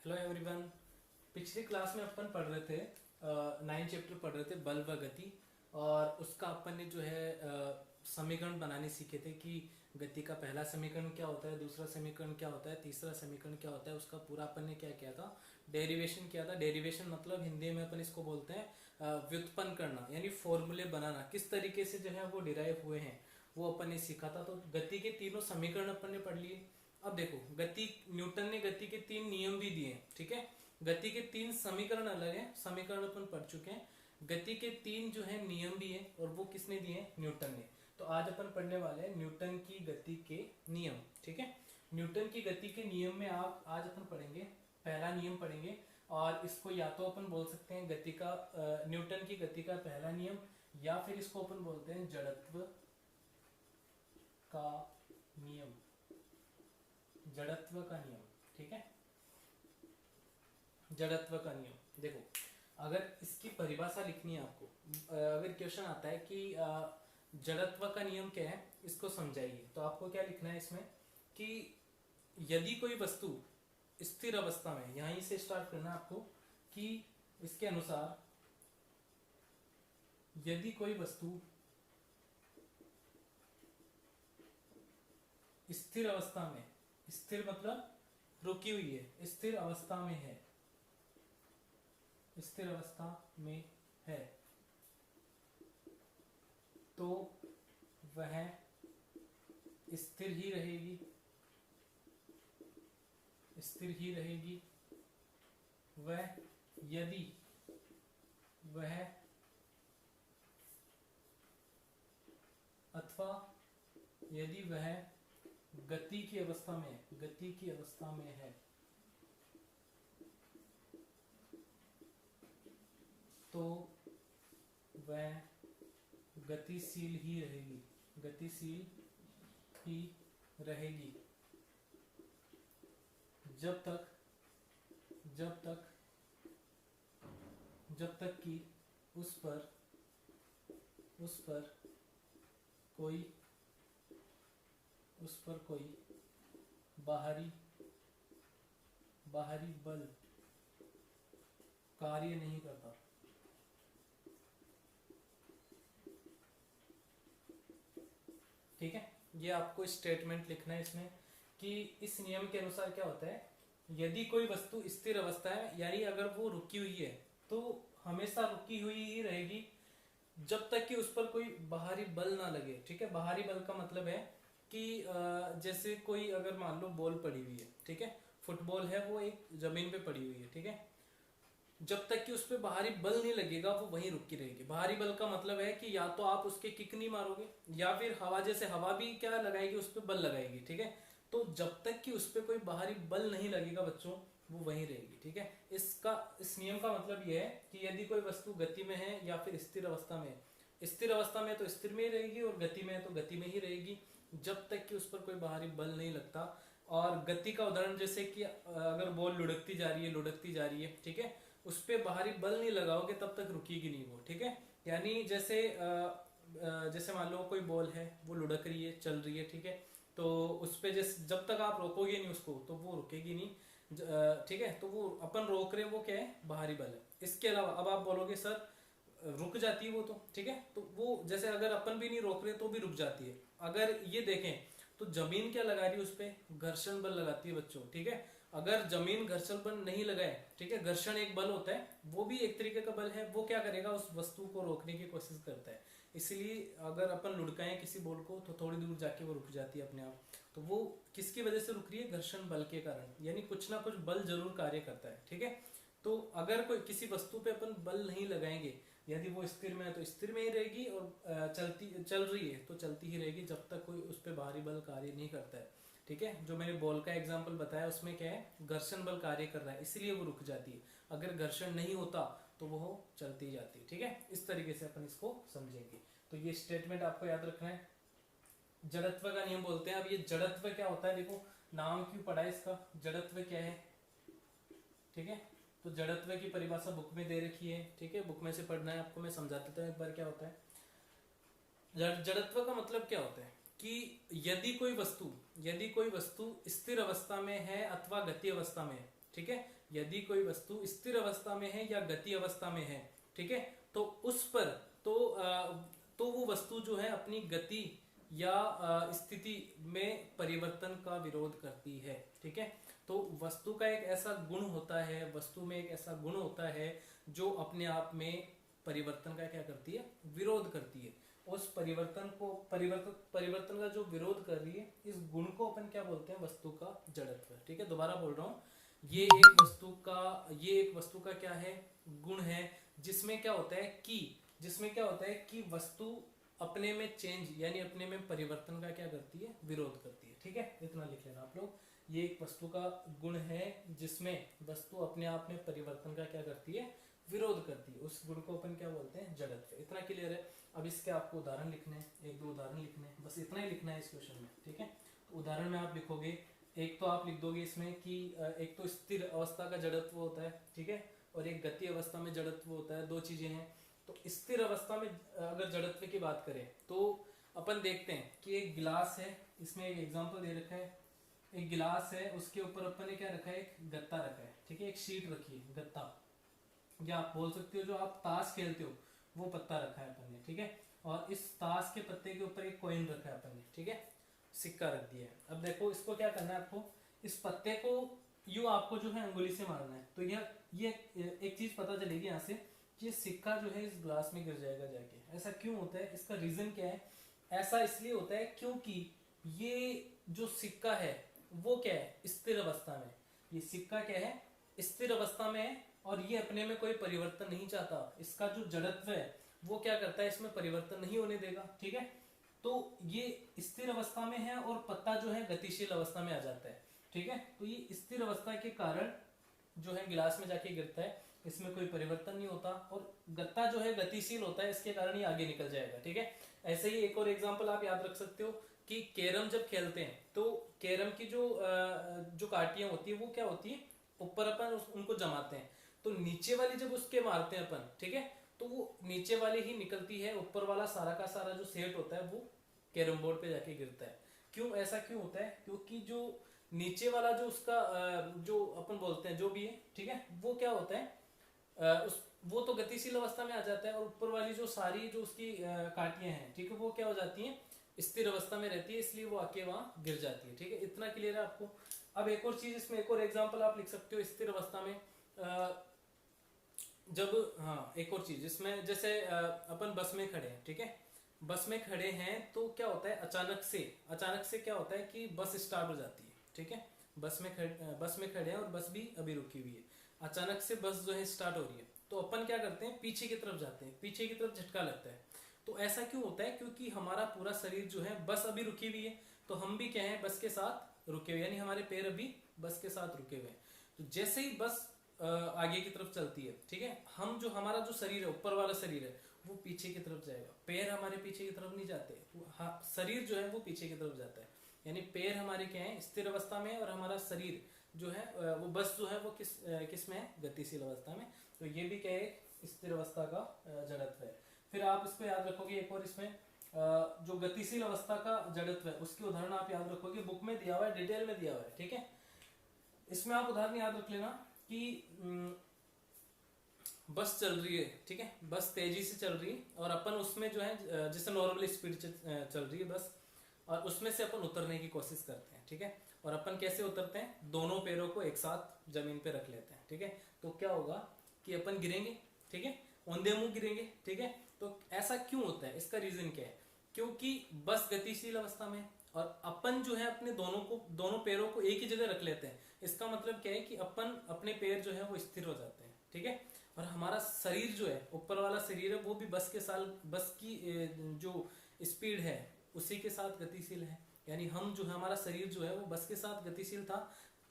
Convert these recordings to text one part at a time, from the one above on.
Hello everyone. पिछली class में अपन पढ़ रहे थे 9 चैप्टर पढ़ रहे थे बल व गति। और उसका अपन ने जो है समीकरण बनाने सीखे थे कि गति का पहला समीकरण क्या होता है, दूसरा समीकरण क्या होता है, तीसरा समीकरण क्या होता है। उसका पूरा अपन ने क्या किया था, डेरिवेशन किया था। डेरिवेशन मतलब हिंदी में अपन इसको बोलते हैं व्युत्पन्न करना, यानी फॉर्मूले बनाना, किस तरीके से जो है वो डिराइव हुए हैं वो अपन ने सीखा था। तो गति के तीनों समीकरण अपन ने पढ़ लिए। अब देखो, गति, न्यूटन ने गति के 3 नियम भी दिए हैं, ठीक है। गति के 3 समीकरण अलग हैं, समीकरण अपन पढ़ चुके हैं। गति के 3 जो है नियम भी है, और वो किसने दिए हैं? न्यूटन ने। तो आज अपन पढ़ने वाले हैं न्यूटन की गति के नियम, ठीक है। न्यूटन की गति के नियम में आप आज अपन पढ़ेंगे पहला नियम पढ़ेंगे। और इसको या तो अपन बोल सकते हैं गति का न्यूटन की गति का पहला नियम, या फिर इसको अपन बोलते हैं जड़त्व का नियम, जड़त्व का नियम, ठीक है। जड़त्व का नियम देखो, अगर इसकी परिभाषा लिखनी है आपको, अगर क्वेश्चन आता है कि जड़त्व का नियम क्या है, इसको समझाइए, तो आपको क्या लिखना है इसमें कि यदि कोई वस्तु स्थिर अवस्था में, यहीं से स्टार्ट करना है आपको, कि इसके अनुसार यदि कोई वस्तु स्थिर अवस्था में, स्थिर मतलब रुकी हुई है, स्थिर अवस्था में है, स्थिर अवस्था में है, तो वह स्थिर ही रहेगी, स्थिर ही रहेगी। वह यदि वह अथवा यदि वह गति की अवस्था में, गति की अवस्था में है, तो वह गतिशील ही रहेगी, गतिशील ही रहेगी जब तक कि उस पर कोई बाहरी बल कार्य नहीं करता। ठीक है, ये आपको स्टेटमेंट लिखना है इसमें कि इस नियम के अनुसार क्या होता है, यदि कोई वस्तु स्थिर अवस्था है, यानी अगर वो रुकी हुई है तो हमेशा रुकी हुई ही रहेगी जब तक कि उस पर कोई बाहरी बल ना लगे। ठीक है, बाहरी बल का मतलब है कि जैसे कोई अगर मान लो बॉल पड़ी हुई है, ठीक है, फुटबॉल है, वो एक जमीन पे पड़ी हुई है, ठीक है, जब तक कि उस पर बाहरी बल नहीं लगेगा वो वहीं रुकी रहेगी। बाहरी बल का मतलब है कि या तो आप उसके किक नहीं मारोगे, या फिर हवा, जैसे हवा भी क्या लगाएगी, उस पर बल लगाएगी, ठीक है। तो जब तक कि उस पर कोई बाहरी बल नहीं लगेगा बच्चों, वो वहीं रहेगी, ठीक है। इस नियम का मतलब यह है कि यदि कोई वस्तु गति में है या फिर स्थिर अवस्था में, स्थिर अवस्था में तो स्थिर में ही रहेगी, और गति में है तो गति में ही रहेगी जब तक कि उस पर कोई बाहरी बल नहीं लगता। और गति का उदाहरण जैसे कि अगर बॉल लुढ़कती जा रही है, ठीक है, उस पर बाहरी बल नहीं लगाओगे तब तक रुकेगी नहीं वो, ठीक है। यानी जैसे मान लो कोई बॉल है, वो लुढ़क रही है, चल रही है, ठीक है, तो उस पे जब तक आप रोकोगे नहीं उसको तो वो रुकेगी नहीं, ठीक है। तो वो अपन रोक रहे हैं, वो क्या है? बाहरी बल है। इसके अलावा अब आप बोलोगे सर रुक जाती है वो, तो ठीक है, तो वो जैसे अगर अपन भी नहीं रोक रहे तो भी रुक जाती है। अगर ये देखें तो जमीन क्या लगा रही है, उस पर घर्षण बल लगाती है बच्चों, ठीक है। अगर जमीन घर्षण बल नहीं लगाए, ठीक है, घर्षण एक बल होता है, वो भी एक तरीके का बल है, वो क्या करेगा, उस वस्तु को रोकने की कोशिश करता है। इसलिए अगर अपन लुढ़काएं किसी बॉल को तो थोड़ी दूर जाके वो रुक जाती है अपने आप। तो वो किसकी वजह से रुक रही है? घर्षण बल के कारण, यानी कुछ ना कुछ बल जरूर कार्य करता है, ठीक है। तो अगर कोई किसी वस्तु पे अपन बल नहीं लगाएंगे, यदि वो स्थिर में है तो स्थिर में ही रहेगी, और चल रही है तो चलती ही रहेगी जब तक कोई उस पर बाहरी बल कार्य नहीं करता है, ठीक है। जो मैंने बॉल का एग्जांपल बताया उसमें क्या है, घर्षण बल कार्य कर रहा है, इसलिए वो रुक जाती है। अगर घर्षण नहीं होता तो वो चलती जाती, ठीक है। इस तरीके से अपन इसको समझेंगे। तो ये स्टेटमेंट आपको याद रखना है, जड़त्व का नियम बोलते हैं। अब ये जड़त्व क्या होता है, देखो नाम क्यों पढ़ा है इसका, जड़त्व क्या है, ठीक है। तो जड़त्व की परिभाषा बुक में दे रखी है, ठीक है, बुक में से पढ़ना है आपको, मैं समझा देता हूँ एक बार क्या होता है। जड़त्व का मतलब क्या होता है कि यदि कोई वस्तु स्थिर अवस्था में है अथवा गति अवस्था में है, ठीक है, यदि कोई वस्तु स्थिर अवस्था में है या गति अवस्था में है, ठीक है, तो उस पर तो वो वस्तु जो है अपनी गति या स्थिति में परिवर्तन का विरोध करती है, ठीक है। तो वस्तु का एक ऐसा गुण होता है, वस्तु में एक ऐसा गुण होता है जो अपने आप में परिवर्तन का क्या करती है, विरोध करती है। उस परिवर्तन का जो विरोध कर रही है, इस गुण को अपन क्या बोलते हैं, वस्तु का जड़त्व, ठीक है। दोबारा बोल रहा हूँ, ये एक वस्तु का क्या है, गुण है, जिसमें क्या होता है कि वस्तु अपने में चेंज यानी अपने में परिवर्तन का क्या करती है, विरोध करती है, ठीक है। इतना लिख लेना आप लोग, ये एक वस्तु का गुण है जिसमें वस्तु अपने आप में परिवर्तन का क्या करती है, विरोध करती है। उस गुण को अपन क्या बोलते हैं, जड़त्व। इतना क्लियर है। अब इसके आपको उदाहरण लिखने हैं, एक दो उदाहरण लिखने हैं, बस इतना ही लिखना है इस क्वेश्चन में, ठीक है। तो उदाहरण में आप लिखोगे, एक तो आप लिख दोगे इसमें कि एक तो स्थिर अवस्था का जड़त्व होता है, ठीक है, और एक गति अवस्था में जड़त्व होता है, दो चीजें हैं। तो स्थिर अवस्था में अगर जड़त्व की बात करें तो अपन देखते हैं कि एक गिलास है, इसमें एक एग्जांपल दे रखा है, एक गिलास है, उसके ऊपर अपन ने क्या रखा है, एक गत्ता रखा है, ठीक है, एक शीट रखी है, गत्ता, या आप बोल सकते हो जो आप ताश खेलते हो वो पत्ता रखा है अपन ने, ठीक है। और इस ताश के पत्ते के ऊपर एक कॉइन रखा है अपन ने, ठीक है, सिक्का रख दिया है। अब देखो इसको क्या करना है, आपको इस पत्ते को यूं आपको जो है अंगुली से मारना है। तो ये एक चीज पता चलेगी यहाँ से कि सिक्का जो है इस ग्लास में गिर जाएगा जाके। ऐसा क्यों होता है, इसका रीजन क्या है, ऐसा इसलिए होता है क्योंकि ये जो सिक्का है वो क्या है, स्थिर अवस्था में। ये सिक्का क्या है, स्थिर अवस्था में है और ये अपने में कोई परिवर्तन नहीं चाहता। इसका जो जड़त्व है वो क्या करता है, इसमें परिवर्तन नहीं होने देगा, ठीक है। तो ये स्थिर अवस्था में है और पत्ता जो है गतिशील अवस्था में आ जाता है, ठीक है। तो ये स्थिर अवस्था के कारण जो है गिलास में जाके गिरता है, इसमें कोई परिवर्तन नहीं होता, और गत्ता जो है गतिशील होता है, इसके कारण ये आगे निकल जाएगा, ठीक है। ऐसे ही एक और एग्जांपल आप याद रख सकते हो कि कैरम जब खेलते हैं तो कैरम की जो काटियां होती है वो क्या होती है, ऊपर अपन उनको जमाते हैं, तो नीचे वाली जब उसके मारते हैं अपन, ठीक है, तो वो नीचे वाली ही निकलती है, ऊपर वाला सारा का सारा जो सेट होता है वो कैरम बोर्ड पे जाके गिरता है। क्यों, ऐसा क्यों होता है, क्योंकि जो नीचे वाला जो उसका जो अपन बोलते हैं जो भी है, ठीक है, वो क्या होता है, वो तो गतिशील अवस्था में आ जाता है, और ऊपर वाली जो सारी जो उसकी काटियां हैं, ठीक है, वो क्या हो जाती हैं, स्थिर अवस्था में रहती है, इसलिए वो आके वहां गिर जाती है, ठीक है। इतना क्लियर है आपको। अब एक और चीज, इसमें एक और एग्जांपल आप लिख सकते हो स्थिर अवस्था में, जब, हाँ एक और चीज इसमें, जैसे अपन बस में खड़े हैं, ठीक है, बस में खड़े हैं तो क्या होता है, अचानक से क्या होता है कि बस स्टार्ट हो जाती है, ठीक है, बस में खड़े हैं और बस भी अभी रुकी हुई है, अचानक से बस जो है स्टार्ट हो रही है, तो अपन क्या करते हैं, पीछे की तरफ जाते हैं, पीछे की तरफ झटका लगता है। तो ऐसा क्यों होता है, क्योंकि हमारा पूरा शरीर जो है, बस अभी रुकी हुई है तो हम भी क्या है, बस के साथ रुके हुए, यानी हमारे पैर अभी बस के साथ रुके हुए हैं। तो जैसे ही बस आगे की तरफ चलती है, ठीक है, हमारा जो शरीर है, ऊपर वाला शरीर है, वो पीछे की तरफ जाएगा, पैर हमारे पीछे की तरफ नहीं जाते, शरीर जो है वो पीछे की तरफ जाता है, यानी पैर हमारे क्या है, स्थिर अवस्था में, और हमारा शरीर जो है वो बस जो है वो किस में है, गतिशील अवस्था में। तो ये भी क्या है, स्थिर अवस्था का जड़त्व है। फिर आप इसको याद रखोगे, एक और इसमें जो गतिशील अवस्था का जड़त्व है उसके उदाहरण आप याद रखोगे, बुक में दिया हुआ है, डिटेल में दिया हुआ है, ठीक है। इसमें आप उदाहरण याद रख लेना कि बस चल रही है, ठीक है, बस तेजी से चल रही है, और अपन उसमें जो है जैसे नॉर्मल स्पीड चल रही है बस, और उसमें से अपन उतरने की कोशिश करते हैं, ठीक है। और अपन कैसे उतरते हैं, दोनों पैरों को एक साथ जमीन पे रख लेते हैं, ठीक है। तो क्या होगा कि अपन गिरेंगे, ठीक है, औंधे मुंह गिरेंगे, ठीक है। तो ऐसा क्यों होता है, इसका रीजन क्या है, क्योंकि बस गतिशील अवस्था में, और अपन जो है अपने दोनों पैरों को एक ही जगह रख लेते हैं। इसका मतलब क्या है कि अपन अपने पैर जो है वो स्थिर हो जाते हैं, ठीक है। और हमारा शरीर जो है, ऊपर वाला शरीर है, वो भी बस की जो स्पीड है उसी के साथ गतिशील है, यानी जो है हमारा शरीर जो है वो बस के साथ गतिशील था,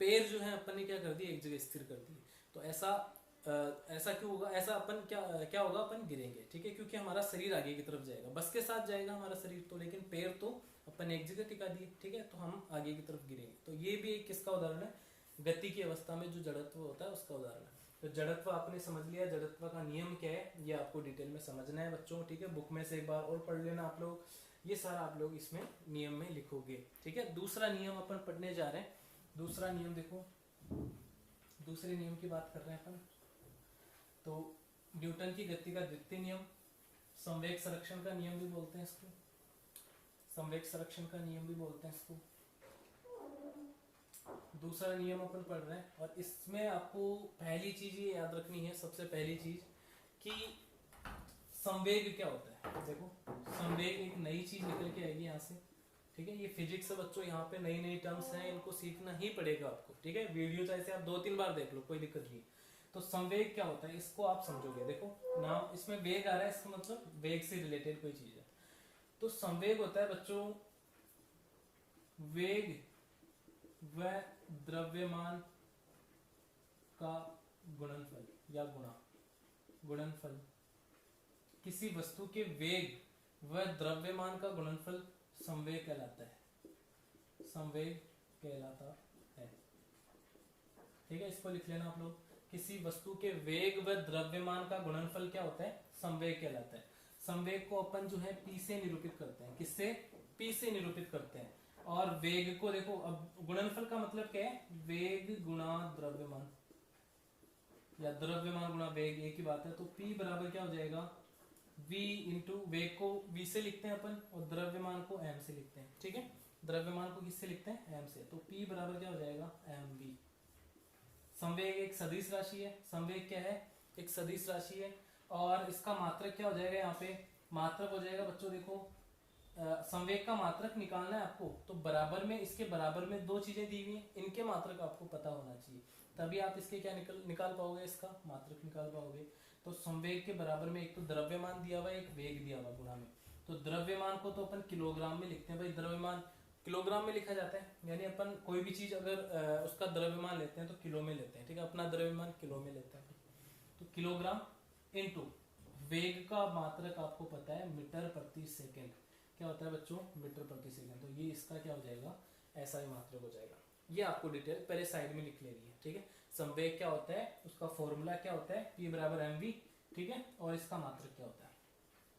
पैर जो है अपन ने क्या कर दिया, एक जगह स्थिर कर दिए। तो ऐसा क्यों होगा, ऐसा अपन क्या होगा, अपन गिरेंगे, ठीक है, क्योंकि हमारा शरीर आगे की तरफ जाएगा, बस के साथ जाएगा हमारा शरीर तो, लेकिन पैर तो अपन एक जगह टिका दिए, ठीक है, तो हम आगे की तरफ गिरेंगे। तो ये भी एक किसका उदाहरण है, गति की अवस्था में जो जड़त्व होता है उसका उदाहरण है। तो जड़त्व आपने समझ लिया, जड़त्व का नियम क्या है ये आपको डिटेल में समझना है बच्चों, ठीक है। बुक में से एक बार और पढ़ लेना आप लोग, ये सारा आप लोग इसमें नियम में लिखोगे, ठीक है। दूसरा नियम अपन पढ़ने जा रहे हैं। दूसरा नियम देखो, दूसरे नियम की बात कर रहे हैं अपन। तो न्यूटन की गति का द्वितीय नियम, संवेग संरक्षण का नियम भी बोलते हैं इसको, संवेग संरक्षण का नियम भी बोलते हैं इसको। दूसरा नियम अपन पढ़ रहे हैं और इसमें आपको पहली चीज ये याद रखनी है, सबसे पहली चीज कि संवेग क्या होता है। देखो संवेग एक नई चीज निकल के आएगी यहाँ से, ठीक है। ये फिजिक्स है बच्चों, यहाँ पे नई नई टर्म्स हैं, इनको सीखना ही पड़ेगा आपको, ठीक है। वीडियो चाहे आप 2-3 बार देख लो, कोई दिक्कत नहीं। तो संवेग क्या होता है इसको आप समझोगे। देखो नाम इसमें वेग आ रहा है, इसका मतलब वेग से रिलेटेड कोई चीज है। तो संवेग होता है बच्चों वेग व द्रव्यमान का गुणनफल या गुणनफल। किसी वस्तु के वेग व द्रव्यमान का गुणनफल संवेग कहलाता है, संवेग कहलाता है, ठीक है। इसको लिख लेना आप लोग। किसी वस्तु के वेग व द्रव्यमान का गुणनफल क्या होता है, संवेग कहलाता है। संवेग को अपन जो है p से निरूपित करते हैं। किससे? p से निरूपित करते हैं। और वेग को देखो, अब गुणनफल का मतलब क्या है, वेग गुणा द्रव्यमान या द्रव्यमान गुणा वेग, एक ही बात है। तो p बराबर क्या हो जाएगा, v इंटू वेग को v से लिखते हैं अपन और द्रव्यमान को m से लिखते हैं, ठीक है। द्रव्यमान को किससे लिखते हैं, m से। तो p बराबर क्या हो जाएगा, mv। संवेग एक सदिश राशि है। संवेग क्या है, एक सदिश राशि है। और इसका मात्रक क्या हो जाएगा, यहाँ पे मात्रक हो जाएगा बच्चों देखो, संवेग का मात्रक निकालना है आपको। तो बराबर में, इसके बराबर में दो चीजें दी हुई हैं, इनके मात्रक आपको पता होना चाहिए, तभी आप इसके क्या निकाल पाओगे, इसका मात्रक निकाल पाओगे। तो संवेग के बराबर में एक तो द्रव्यमान दिया हुआ है, एक वेग दिया हुआ गुणा में। तो द्रव्यमान को तो अपन किलोग्राम में लिखते हैं भाई, द्रव्यमान किलोग्राम में लिखा जाता है, यानी अपन कोई भी चीज अगर उसका द्रव्यमान लेते हैं तो किलो में लेते हैं, ठीक है। अपना द्रव्यमान किलो में लेते हैं, तो किलोग्राम इनटू वेग का मात्रक आपको पता है मीटर प्रति सेकंड। क्या होता है बच्चों, मीटर प्रति सेकंड। तो ये इसका क्या हो जाएगा, ऐसा ही मात्रक हो जाएगा। ये आपको डिटेल पहले साइड में लिख लेनी है, ठीक है। संवेग क्या होता है, उसका फॉर्मूला क्या होता है, P बराबर mv, ठीक है। और इसका मात्रक क्या होता है,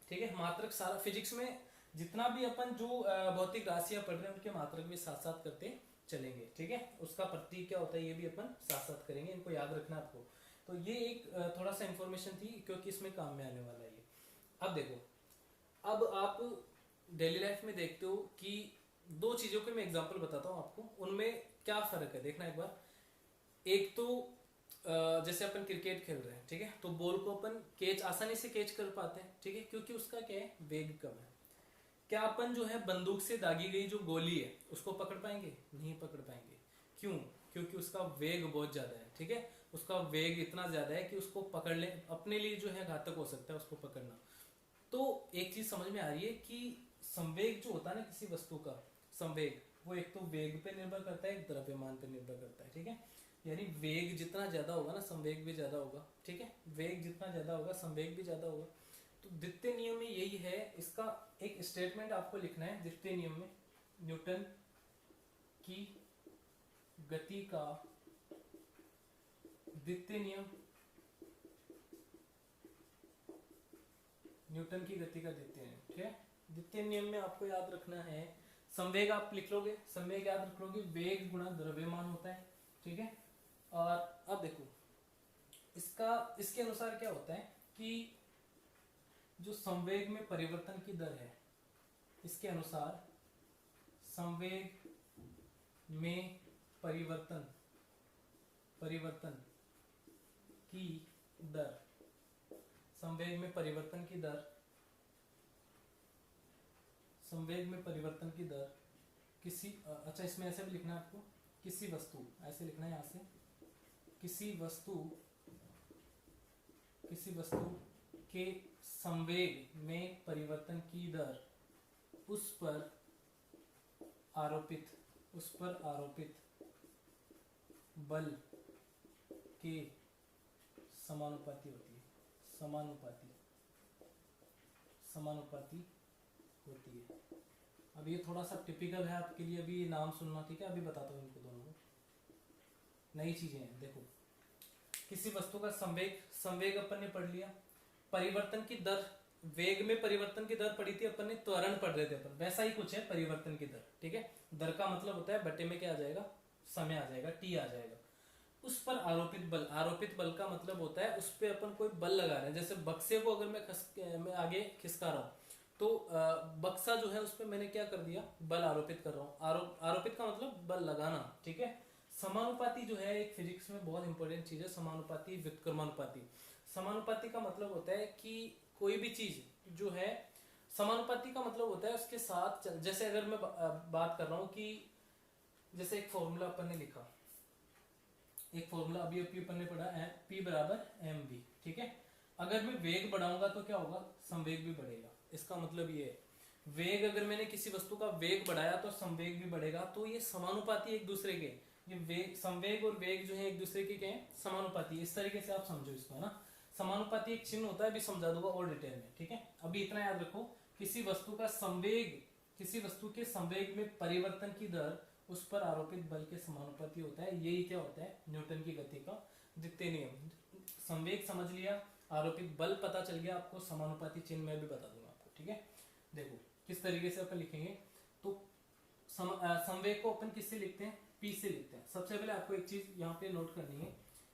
ठीक है। मात्रक सारा फिजिक्स में जितना भी अपन जो भौतिक राशियां पढ़ रहे हैं उनके मात्रक भी साथ साथ करते चलेंगे, ठीक है। उसका प्रतीक क्या होता है ये भी अपन साथ साथ करेंगे, इनको याद रखना आपको। तो ये एक थोड़ा सा इंफॉर्मेशन थी, क्योंकि इसमें काम में आने वाला है ये। अब देखो, अब आप डेली लाइफ में देखते हो कि दो चीजों के मैं एग्जांपल बताता हूँ आपको, उनमें क्या फर्क है देखना एक बार। एक तो जैसे अपन क्रिकेट खेल रहे हैं, ठीक है, तो बॉल को अपन कैच आसानी से कैच कर पाते हैं, ठीक है, क्योंकि उसका क्या है, वेग कम है। क्या अपन जो है बंदूक से दागी गई जो गोली है उसको पकड़ पाएंगे, नहीं पकड़ पाएंगे। क्यों? क्योंकि उसका वेग बहुत ज्यादा है, ठीक है। उसका वेग इतना ज्यादा है कि उसको पकड़ ले, अपने लिए जो है घातक हो सकता है उसको पकड़ना। तो एक चीज समझ में आ रही है कि संवेग जो होता है ना किसी वस्तु का, संवेग वो एक तो वेग पे निर्भर करता है, एक द्रव्यमान पे निर्भर करता है, ठीक है। यानी वेग जितना ज्यादा होगा ना, संवेग भी ज्यादा होगा, ठीक है। वेग जितना ज्यादा होगा, संवेग भी ज्यादा होगा। तो द्वितीय नियम में यही है, इसका एक स्टेटमेंट आपको लिखना है द्वितीय नियम में। न्यूटन की गति का द्वितीय नियम, न्यूटन की गति का द्वितीय नियम, ठीक है। द्वितीय नियम में आपको याद रखना है, संवेग आप लिख लोगे, संवेग याद रख लोगे, वेग गुणा द्रव्यमान होता है, ठीक है। और अब देखो इसके अनुसार क्या होता है कि जो संवेग में परिवर्तन की दर है, इसके अनुसार संवेग में परिवर्तन की दर, संवेग में परिवर्तन की दर, संवेग में परिवर्तन की दर किसी अच्छा इसमें ऐसे भी लिखना है आपको, किसी वस्तु, ऐसे लिखना है यहाँ से, किसी वस्तु के संवेग में परिवर्तन की दर उस पर आरोपित बल के समानुपाती होती है, समानुपाती होती है। अब ये थोड़ा सा टिपिकल है आपके लिए, अभी नाम सुनना, ठीक है। अभी बताता हूँ इनको दोनों को, नई चीजें हैं। देखो किसी वस्तु का संवेग अपन ने पढ़ लिया, परिवर्तन की दर, वेग में परिवर्तन की दर पढ़ी थी अपन ने, त्वरण पढ़ रहे थे अपन, वैसा ही कुछ है परिवर्तन की दर, ठीक है। दर का मतलब होता है बटे में क्या आ जाएगा, समय आ जाएगा, टी आ जाएगा। उस पर आरोपित बल का मतलब होता है उस पर अपन कोई बल लगा रहे हैं। जैसे बक्से को अगर मैं आगे खिसका रहा हूँ तो बक्सा जो है उस पर मैंने क्या कर दिया, बल आरोपित कर रहा हूँ। आरोपित का मतलब बल लगाना, ठीक है। समानुपाती जो है एक फिजिक्स में बहुत इंपॉर्टेंट चीज है, समानुपाती व्युत्क्रमानुपाती। समानुपाती का मतलब होता है कि कोई भी चीज जो है, समानुपाती का मतलब होता है उसके साथ जैसे अगर मैं बात कर रहा हूँ कि जैसे एक फॉर्मूला अपन ने लिखा, एक फॉर्मूला अभी अपन ने पढ़ा है, P बराबर mv, ठीक है। अगर मैं वेग बढ़ाऊंगा तो क्या होगा, संवेग भी बढ़ेगा। इसका मतलब ये है वेग, अगर मैंने किसी वस्तु का वेग बढ़ाया तो संवेग भी बढ़ेगा। तो ये समानुपाती एक दूसरे के, ये वेग, संवेग और वेग जो है एक दूसरे के क्या है, समानुपाती। इस तरीके से आप समझो इसको, है ना। समानुपाती एक चिन्ह होता है, अभी समझा दूंगा और डिटेल में, ठीक है। अभी इतना याद रखो, किसी वस्तु का संवेग, किसी वस्तु के संवेग में परिवर्तन की दर उस पर आरोपित बल के समानुपाती होता है। यही क्या होता है, न्यूटन की गति का द्वितीय नियम। संवेग समझ लिया, आरोपित बल पता चल गया आपको, समानुपाती चिन्ह मैं भी बता दूंगा आपको, ठीक है। देखो किस तरीके से अपन लिखेंगे, तो संवेग को अपन किससे लिखते हैं, P से लिखते हैं। सबसे पहले आपको एक चीज यहाँ पे नोट करनी है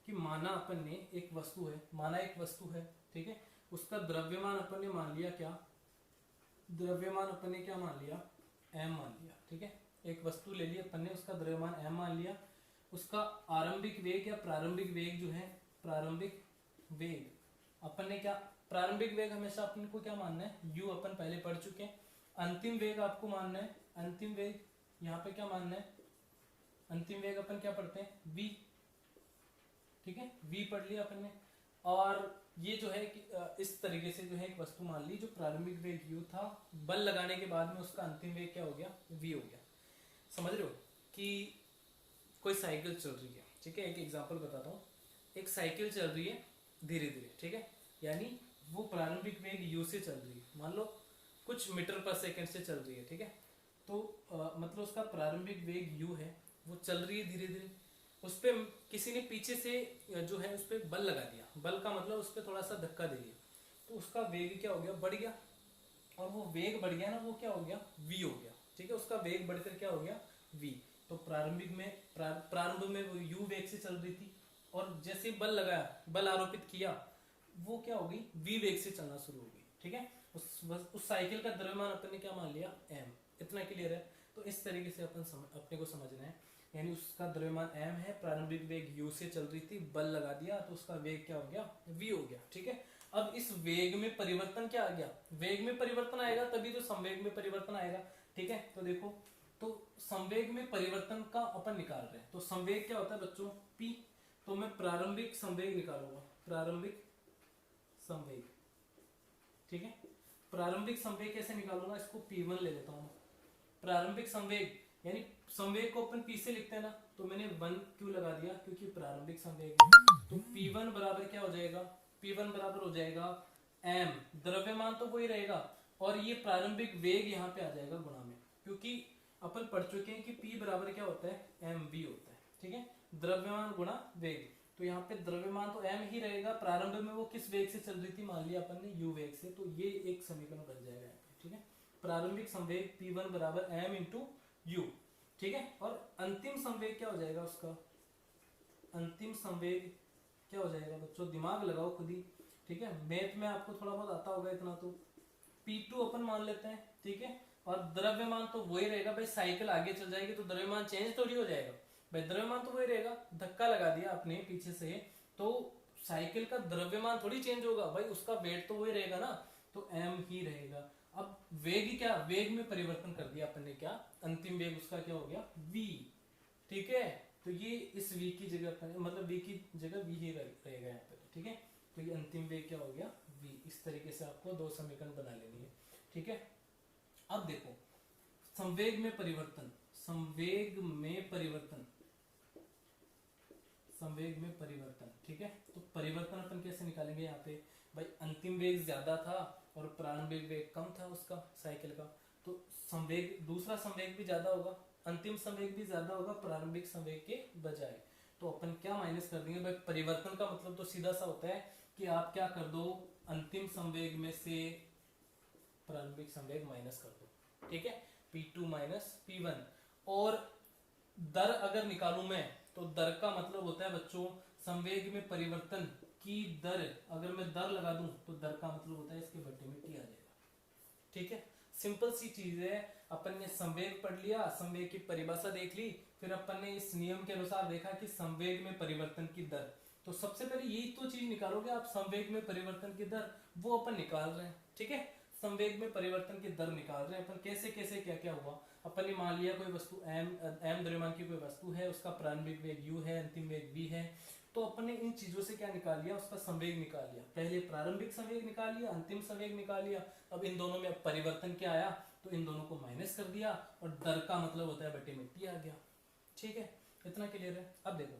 कि माना अपन ने एक वस्तु है, माना एक वस्तु है, ठीक है। उसका द्रव्यमान अपन ने मान लिया क्या, द्रव्यमान अपन ने क्या मान लिया, m मान लिया, ठीक है। एक वस्तु ले ली अपन ने, उसका द्रव्यमान m मान लिया। उसका आरंभिक वेग या प्रारंभिक वेग जो है, प्रारंभिक वेग अपन ने क्या, प्रारंभिक वेग हमेशा अपन को क्या मानना है, u अपन पहले पढ़ चुके हैं। अंतिम वेग आपको मानना है, अंतिम वेग यहाँ पे क्या मानना है, अंतिम वेग अपन क्या पढ़ते हैं, v, ठीक है, v पढ़ लिया अपन ने। और ये जो है कि इस तरीके से जो है एक वस्तु मान ली जो प्रारंभिक वेग u था, बल लगाने के बाद में उसका अंतिम वेग क्या हो गया, v हो गया। समझ रहे हो कि कोई साइकिल चल रही है, ठीक है। एक एग्जांपल बताता हूँ, एक साइकिल चल रही है धीरे धीरे, ठीक है, यानी वो प्रारंभिक वेग u से चल रही है, मान लो कुछ मीटर पर सेकंड से चल रही है, ठीक है। तो मतलब उसका प्रारंभिक वेग u है, वो चल रही है धीरे धीरे। उस पर किसी ने पीछे से जो है उस पर बल लगा दिया, बल का मतलब उस पर थोड़ा सा धक्का दे दिया, तो उसका वेग क्या हो गया, बढ़ गया। और वो वेग बढ़ गया ना, वो क्या हो गया, v हो गया, ठीक है। उसका वेग बढ़कर क्या हो गया, v। तो प्रारंभिक में प्रारंभ में वो u वेग से चल रही थी, और जैसे बल लगाया, बल आरोपित किया, वो क्या हो गई, v वेग से चलना शुरू हो गई, ठीक है। उस साइकिल का द्रव्यमान अपन ने क्या मान लिया, m। इतना क्लियर है। तो इस तरीके से अपन अपने को समझना है, यानी उसका द्रव्यमान m है, प्रारंभिक वेग u से चल रही थी, बल लगा दिया तो उसका वेग क्या हो गया, v हो गया, ठीक है। अब इस वेग में परिवर्तन क्या आ गया, वेग में परिवर्तन आएगा तभी तो संवेग में परिवर्तन आएगा, ठीक है। तो देखो, तो संवेग में परिवर्तन का अपन निकाल रहे हैं, तो संवेग क्या होता है बच्चों, p। तो मैं प्रारंभिक संवेग निकालूंगा, प्रारंभिक संवेग, ठीक है। प्रारंभिक संवेग कैसे निकालूंगा, इसको p1 ले लेता हूं। प्रारंभिक संवेग यानी संवेग को अपन p से लिखते हैं ना, तो मैंने 1 क्यों लगा दिया, क्योंकि प्रारंभिक संवेग है। तो p1 बराबर क्या हो जाएगा, p1 बराबर हो जाएगा m, द्रव्यमान तो वही रहेगा, और ये प्रारंभिक वेग यहाँ पे आ जाएगा गुणा में, क्योंकि अपन पढ़ चुके हैं कि p बराबर क्या होता है, mv होता है, ठीक है। द्रव्यमान गुणा वेग, तो यहाँ पे द्रव्यमान तो m ही रहेगा, प्रारंभ में वो किस वेग से चल रही थी, मान लिया अपन ने u वेग से, तो ये एक समीकरण बन जाएगा यहाँ पे, ठीक है। प्रारंभिक संवेग p1 बराबर m इंटू u, ठीक है। और अंतिम संवेग क्या हो जाएगा उसका, अंतिम संवेग क्या हो जाएगा बच्चों, दिमाग लगाओ खुद ही, ठीक है। मैथ में आपको थोड़ा बहुत आता होगा इतना, तो p2 अपन मान लेते हैं, ठीक है। और द्रव्यमान तो वही रहेगा भाई, साइकिल आगे चल जाएगी तो द्रव्यमान चेंज थोड़ी हो जाएगा भाई, द्रव्यमान तो वही रहेगा। धक्का लगा दिया आपने पीछे से, तो साइकिल का द्रव्यमान थोड़ी चेंज होगा भाई, उसका वेट तो वही रहेगा ना, तो m ही रहेगा। अब वेग क्या, वेग में परिवर्तन कर दिया अपन ने, क्या अंतिम वेग उसका क्या हो गया, v, ठीक है। तो ये इस v की जगह पर, मतलब v की जगह v ही रहेगा यहाँ पे, ठीक है। तो ये अंतिम वेग क्या हो गया, v। इस तरीके से आपको दो समीकरण बना लेनी है, ठीक है। अब देखो संवेग में परिवर्तन, संवेग में परिवर्तन, संवेग में परिवर्तन, ठीक है। तो परिवर्तन अपन कैसे निकालेंगे यहाँ पे भाई, अंतिम वेग ज्यादा था और प्रारंभिक वेग कम था उसका, साइकिल का, तो संवेग, दूसरा संवेग भी ज्यादा होगा, अंतिम संवेग भी ज्यादा होगा प्रारंभिक संवेग के बजाय। तो अपन क्या माइनस कर देंगे भाई, परिवर्तन का मतलब तो सीधा सा होता है कि आप क्या कर दो, अंतिम संवेग में से प्रारंभिक संवेग माइनस कर दो, ठीक है। p2 minus p1। और दर अगर निकालूं मैं, तो दर का मतलब होता है बच्चों संवेग में परिवर्तन की दर। अगर मैं दर लगा दूं तो दर का मतलब होता है इसके बट्टे में टी आ जाएगा। ठीक है, सिंपल सी चीज है। अपन ने संवेग पढ़ लिया, संवेग की परिभाषा देख ली, फिर अपन ने इस नियम के अनुसार देखा कि संवेग में परिवर्तन की दर। तो सबसे पहले यही तो चीज निकालोगे आप, संवेग में परिवर्तन की दर, वो अपन निकाल रहे हैं। ठीक है, संवेग में परिवर्तन की दर निकाल रहे हैं अपन। कैसे कैसे क्या क्या हुआ, अपन ने मान लिया कोई वस्तु m द्रव्यमान की कोई वस्तु है, उसका प्रारंभिक वेग u है, अंतिम वेग v है। तो अपन ने इन चीजों से क्या निकाल लिया, उसका संवेग निकाल लिया। पहले प्रारंभिक संवेग निकाल लिया, अंतिम संवेग निकाल लिया। अब इन दोनों में परिवर्तन क्या आया, तो इन दोनों को माइनस कर दिया और दर का मतलब होता है बटे में टी आ गया। ठीक है, इतना क्लियर है। अब देखो,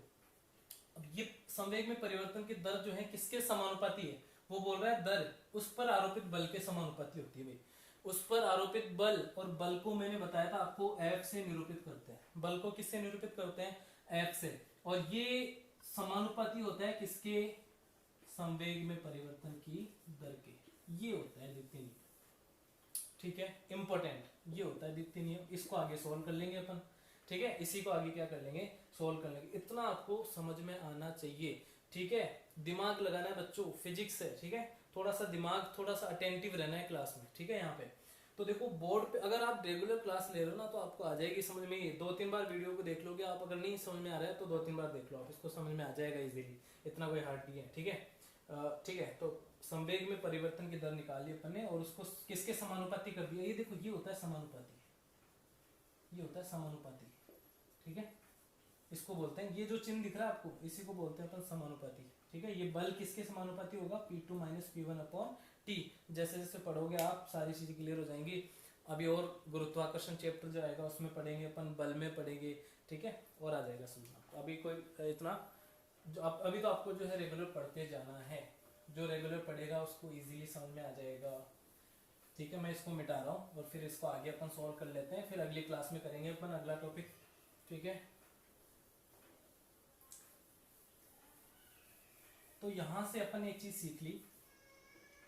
अब ये संवेग में परिवर्तन की दर जो है किसके समानुपाती है, वो बोल रहा है दर उस पर आरोपित बल के समानुपाती होती है भाई। उस पर आरोपित बल, और बल को मैंने बताया था आपको F से निरूपित करते हैं। बल को किससे निरूपित करते हैं, F से। और ये समानुपाती होता है किसके, संवेग में परिवर्तन की दर के। ये होता है द्वितीय नियम। ठीक है, इंपॉर्टेंट ये होता है द्वितीय नियम। इसको आगे सोल्व कर लेंगे अपन। ठीक है, इसी को आगे क्या कर लेंगे, सोल्व कर लेंगे। इतना आपको समझ में आना चाहिए। ठीक है, दिमाग लगाना है बच्चों, फिजिक्स है। ठीक है, थोड़ा सा दिमाग, थोड़ा सा अटेंटिव रहना है क्लास में। ठीक है, यहाँ पे तो देखो बोर्ड पे अगर आप रेगुलर क्लास ले रहे हो ना, तो आपको आ जाएगी समझ में। ये 2-3 बार वीडियो को देख लोगे आप, अगर नहीं समझ में आ रहा है तो 2-3 बार देख लो आप, इसको समझ में आ जाएगा इजीली। इतना कोई हार्ड नहीं है। ठीक है, ठीक है। तो संवेग में परिवर्तन की दर निकाली अपन ने और उसको किसके समानुपाती कर दिया। ये देखो, ये होता है समानुपाती, ये होता है समानुपाती। ठीक है, इसको बोलते हैं, ये जो चिन्ह दिख रहा है आपको, इसी को बोलते हैं अपन समानुपाती। ठीक है, ये बल किसके समानुपाती होगा, P2 - P1 अपॉन T। जैसे जैसे पढ़ोगे आप सारी चीजें क्लियर हो जाएंगी। अभी और गुरुत्वाकर्षण चैप्टर जो आएगा उसमें पढ़ेंगे अपन, बल में पढ़ेंगे। ठीक है, और आ जाएगा समझना। अभी कोई इतना जो अभी तो आपको जो है रेगुलर पढ़ते जाना है। जो रेगुलर पढ़ेगा उसको इजीली समझ में आ जाएगा। ठीक है, मैं इसको मिटा रहा हूँ और फिर इसको आगे अपन सॉल्व कर लेते हैं, फिर अगली क्लास में करेंगे अपन अगला टॉपिक। ठीक है, तो यहां से अपन एक चीज सीख ली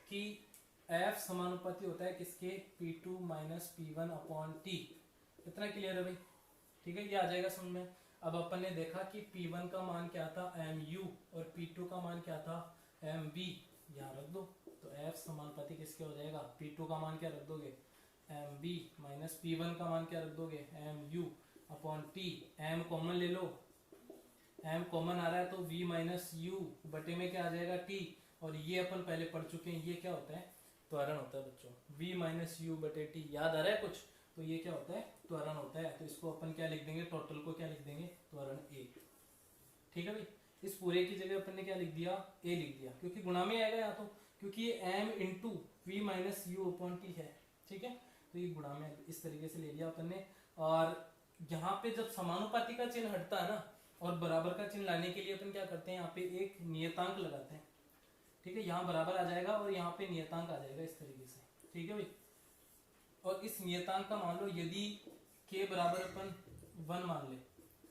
कि F समानुपाती होता है किसके, P2 - P1 अपॉन T। इतना क्लियर है भाई। ठीक है, ये आ जाएगा समझ में। अब अपन ने देखा कि P1 का मान क्या था, mu, और P2 का मान क्या था, mv। यहाँ रख दो, तो F समानुपाती किसके हो जाएगा, P2 का मान क्या रख दोगे, mv माइनस P1 का मान क्या रख दोगे, mu upon T। m common ले लो, m कॉमन आ रहा है तो v माइनस u बटे में क्या आ जाएगा, t। और ये अपन पहले पढ़ चुके हैं, ये क्या होता है, त्वरण होता है बच्चों। v माइनस u बटे t, याद आ रहा है कुछ, तो ये क्या होता है, त्वरण होता है। तो इसको अपन क्या लिख देंगे, टोटल को क्या लिख देंगे, त्वरण a। ठीक है भाई, इस पूरे की जगह अपन ने क्या लिख दिया, a लिख दिया, क्योंकि गुणा में आएगा यहाँ तो, क्योंकि ये m into v minus u upon t है। ठीक है, तो ये गुणा में इस तरीके से ले लिया अपन ने। और यहाँ पे जब समानुपाती का चिन्ह हटता है ना, और बराबर का चिन्ह लाने के लिए अपन क्या करते हैं, यहाँ पे एक नियतांक लगाते हैं। ठीक है, यहाँ बराबर आ जाएगा और यहाँ पे नियतांक आ जाएगा इस तरीके से। ठीक है भाई, और इस नियतांक का मान लो यदि k बराबर अपन 1 मान ले,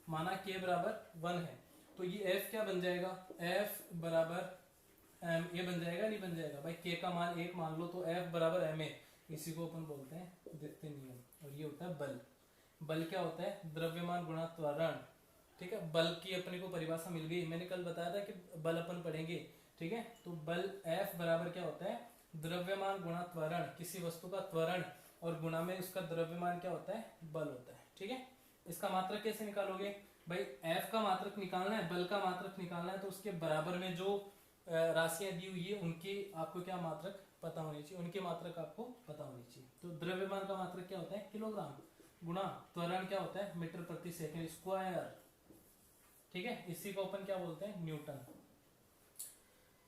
माना k बराबर 1 है, तो ये f क्या बन जाएगा, f बराबर ये बन जाएगा, नहीं बन जाएगा भाई, k का मान 1 मान लो तो f बराबर ma। इसी को अपन बोलते हैं द्वितीय नियम। और ये होता है बल। बल क्या होता है, द्रव्यमान गुणा त्वरण। ठीक है, बल की अपने को परिभाषा मिल गई, मैंने कल बताया था कि बल अपन पढ़ेंगे। ठीक है, तो बल F बराबर क्या होता है, द्रव्यमान गुणा त्वरण, किसी वस्तु का त्वरण और गुणा में उसका द्रव्यमान क्या होता है, बल होता है। ठीक है, इसका मात्रक कैसे निकालोगे भाई, F का मात्रक निकालना है, बल का मात्रक निकालना है, तो उसके बराबर में जो राशियां दी हुई है उनकी आपको क्या मात्रक पता होनी चाहिए, उनकी मात्रक आपको पता होनी चाहिए। तो द्रव्यमान का मात्रक क्या होता है, किलोग्राम, गुणा त्वरण क्या होता है, मीटर प्रति सेकंड स्क्वायर। ठीक है, इसी को अपन क्या बोलते हैं, न्यूटन।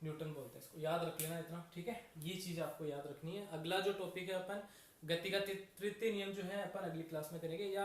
न्यूटन बोलते हैं इसको, याद रख लेना इतना। ठीक है, ये चीज आपको याद रखनी है। अगला जो टॉपिक है अपन गति का तृतीय नियम जो है अपन अगली क्लास में करेंगे, या